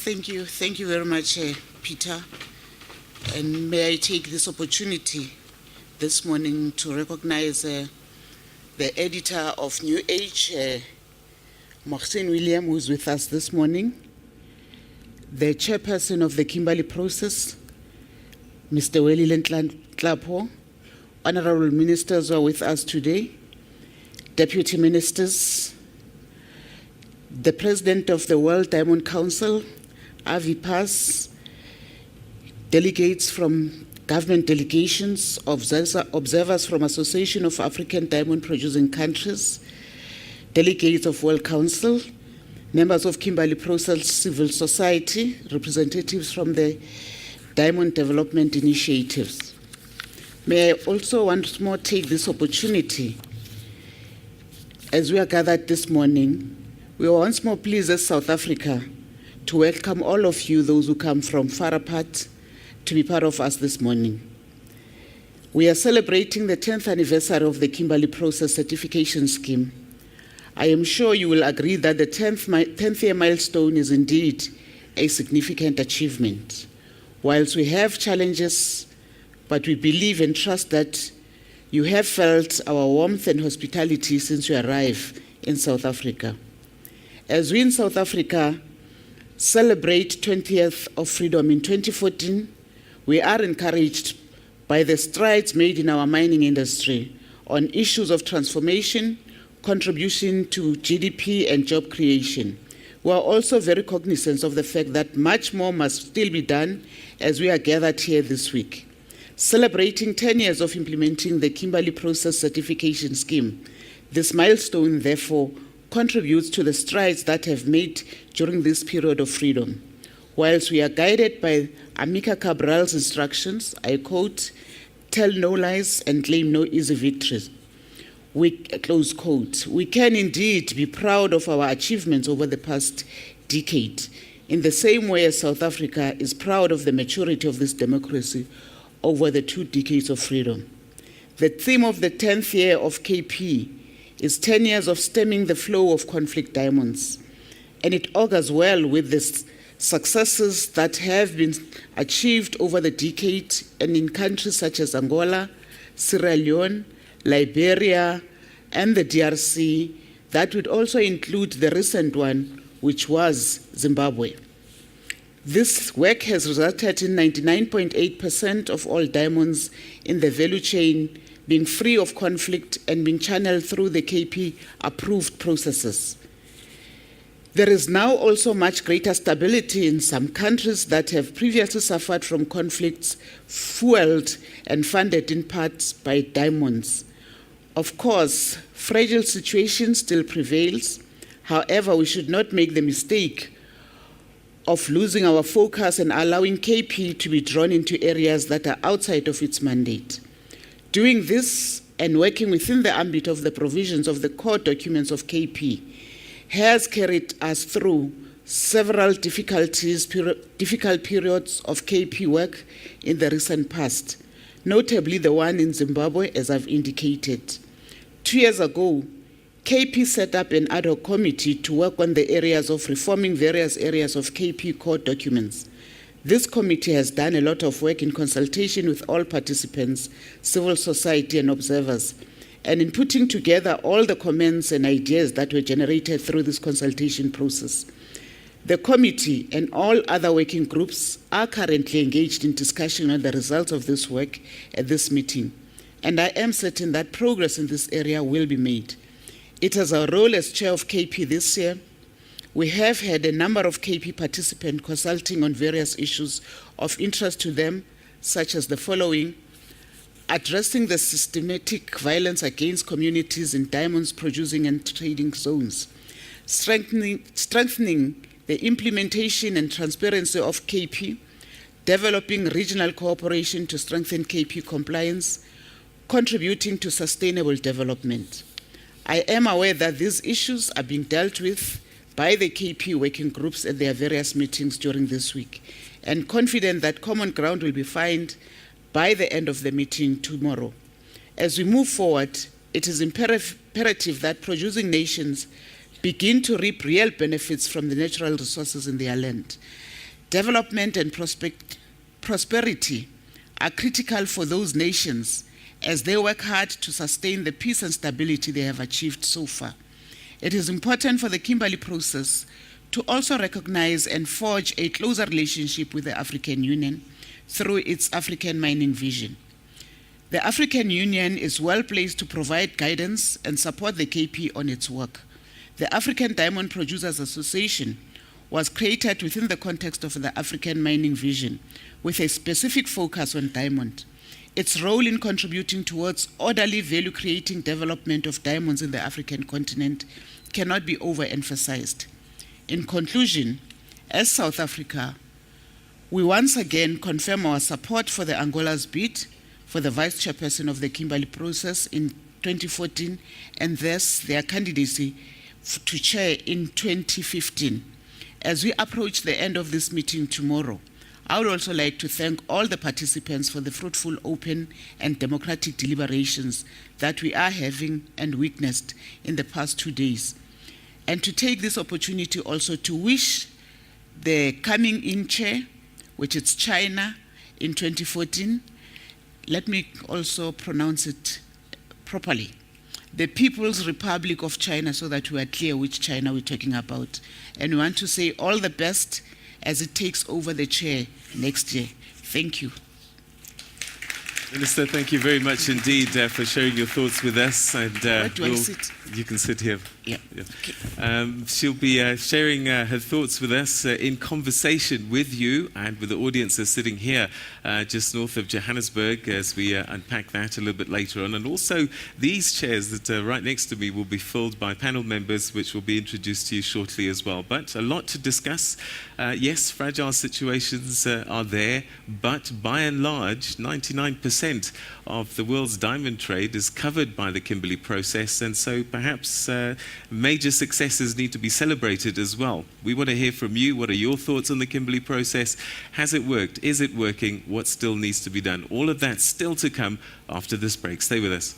Thank you very much, Peter. And may I take this opportunity this morning to recognize the editor of New Age, Mohsen William, who's with us this morning, the chairperson of the Kimberley Process, Mr. Weliland Tlapo, honorable ministers who are with us today, deputy ministers, the president of the World Diamond Council, Avi Paz, delegates from government delegations, observers from Association of African Diamond Producing Countries, delegates of World Council, members of Kimberley Process Civil Society, representatives from the Diamond Development Initiatives. May I also once more take this opportunity, as we are gathered this morning, we are once more pleased as South Africa to welcome all of you, those who come from far apart, to be part of us this morning. We are celebrating the 10th anniversary of the Kimberley Process Certification Scheme. I am sure you will agree that the 10th year milestone is indeed a significant achievement. Whilst we have challenges, but we believe and trust that you have felt our warmth and hospitality since you arrived in South Africa. As we in South Africa celebrate 20 years of freedom in 2014, we are encouraged by the strides made in our mining industry on issues of transformation, contribution to GDP and job creation. We are also very cognizant of the fact that much more must still be done as we are gathered here this week. Celebrating 10 years of implementing the Kimberley Process Certification Scheme, this milestone, therefore, contributes to the strides that have made during this period of freedom. Whilst we are guided by Amika Cabral's instructions, I quote, "Tell no lies and claim no easy victories," close quote. We can indeed be proud of our achievements over the past decade, in the same way as South Africa is proud of the maturity of this democracy over the 2 decades of freedom. The theme of the 10th year of KP is 10 years of stemming the flow of conflict diamonds, and it augurs well with the successes that have been achieved over the decade and in countries such as Angola, Sierra Leone, Liberia, and the DRC. That would also include the recent one, which was Zimbabwe. This work has resulted in 99.8% of all diamonds in the value chain being free of conflict and being channeled through the KP-approved processes. There is now also much greater stability in some countries that have previously suffered from conflicts fueled and funded in part by diamonds. Of course, fragile situation still prevails. However, we should not make the mistake of losing our focus and allowing KP to be drawn into areas that are outside of its mandate. Doing this and working within the ambit of the provisions of the core documents of KP has carried us through several difficult periods of KP work in the recent past, notably the one in Zimbabwe, as I've indicated. 2 years ago, KP set up an ad hoc committee to work on the areas of reforming various areas of KP core documents. This committee has done a lot of work in consultation with all participants, civil society and observers, and in putting together all the comments and ideas that were generated through this consultation process. The committee and all other working groups are currently engaged in discussion on the results of this work at this meeting, and I am certain that progress in this area will be made. It is our role as chair of KP this year. We have had a number of KP participants consulting on various issues of interest to them, such as the following: addressing the systematic violence against communities in diamonds producing and trading zones, strengthening the implementation and transparency of KP, developing regional cooperation to strengthen KP compliance, contributing to sustainable development. I am aware that these issues are being dealt with by the KP working groups at their various meetings during this week, and confident that common ground will be found by the end of the meeting tomorrow. As we move forward, it is imperative that producing nations begin to reap real benefits from the natural resources in their land. Development and prosperity are critical for those nations as they work hard to sustain the peace and stability they have achieved so far. It is important for the Kimberley Process to also recognize and forge a closer relationship with the African Union through its African Mining Vision. The African Union is well placed to provide guidance and support the KP on its work. The African Diamond Producers Association was created within the context of the African Mining Vision with a specific focus on diamond. Its role in contributing towards orderly value-creating development of diamonds in the African continent cannot be overemphasized. In conclusion, as South Africa, we once again confirm our support for the Angola's bid for the Vice Chairperson of the Kimberley Process in 2014 and thus their candidacy to chair in 2015. As we approach the end of this meeting tomorrow, I would also like to thank all the participants for the fruitful, open, and democratic deliberations that we are having and witnessed in the past 2 days. And to take this opportunity also to wish the coming in chair, which is China in 2014, let me also pronounce it properly, the People's Republic of China, so that we are clear which China we're talking about. And we want to say all the best as it takes over the chair next year. Thank you. Minister, thank you very much indeed for sharing your thoughts with us. And Where do I sit? You can sit here. Yeah. Okay. She'll be sharing her thoughts with us in conversation with you and with the audiences sitting here just north of Johannesburg as we unpack that a little bit later on. And also these chairs that are right next to me will be filled by panel members, which will be introduced to you shortly as well. But a lot to discuss. Yes, fragile situations are there, but by and large, 99% of the world's diamond trade is covered by the Kimberley Process, and so perhaps major successes need to be celebrated as well. We want to hear from you. What are your thoughts on the Kimberley Process? Has it worked? Is it working? What still needs to be done? All of that still to come after this break. Stay with us.